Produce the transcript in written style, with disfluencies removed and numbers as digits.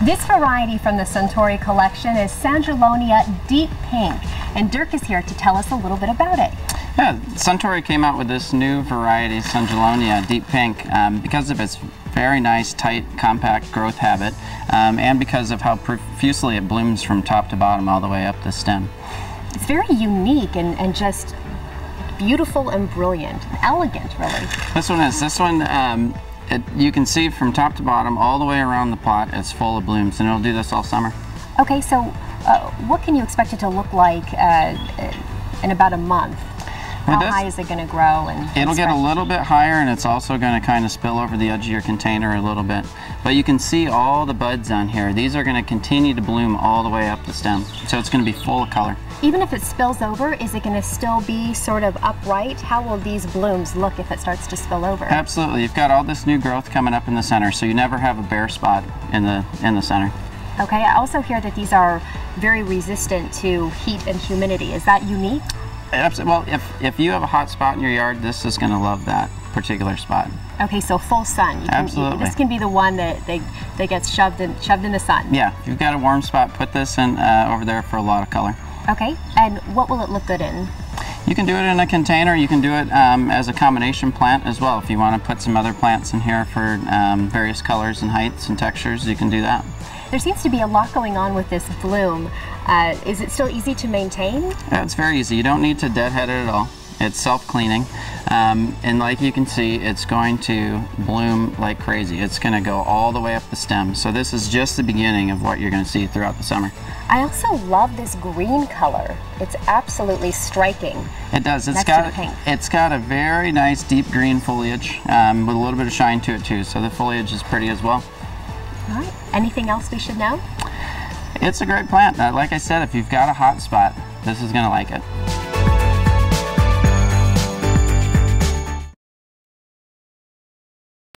This variety from the Suntory collection is Sanjulonia Deep Pink, and Dirk is here to tell us a little bit about it. Yeah, Suntory came out with this new variety, Sanjulonia Deep Pink, because of its very nice, tight, compact growth habit, and because of how profusely it blooms from top to bottom all the way up the stem. It's very unique and just beautiful and brilliant, elegant, really. This one, you can see from top to bottom, all the way around the pot, it's full of blooms, and it'll do this all summer. Okay, so what can you expect it to look like in about a month? How high is it going to grow? It'll get a little bit higher, and it's also going to kind of spill over the edge of your container a little bit. But you can see all the buds on here. These are going to continue to bloom all the way up the stem, so it's going to be full of color. Even if it spills over, is it going to still be sort of upright? How will these blooms look if it starts to spill over? Absolutely. You've got all this new growth coming up in the center, so you never have a bare spot in the center. Okay, I also hear that these are very resistant to heat and humidity. Is that unique? Absolutely. Well, if you have a hot spot in your yard, this is going to love that particular spot. Okay, so full sun. Absolutely. This can be the one that gets shoved in the sun. Yeah, if you've got a warm spot, put this in over there for a lot of color. Okay, and what will it look good in? You can do it in a container. You can do it as a combination plant as well. If you want to put some other plants in here for various colors and heights and textures, you can do that. There seems to be a lot going on with this bloom. Is it still easy to maintain? Yeah, it's very easy. You don't need to deadhead it at all. It's self-cleaning, and like you can see, it's going to bloom like crazy. It's going to go all the way up the stem. So this is just the beginning of what you're going to see throughout the summer. I also love this green color. It's absolutely striking. It does. It's got a very nice deep green foliage with a little bit of shine to it too. So the foliage is pretty as well. All right. Anything else we should know? It's a great plant. Like I said, if you've got a hot spot, this is going to like it.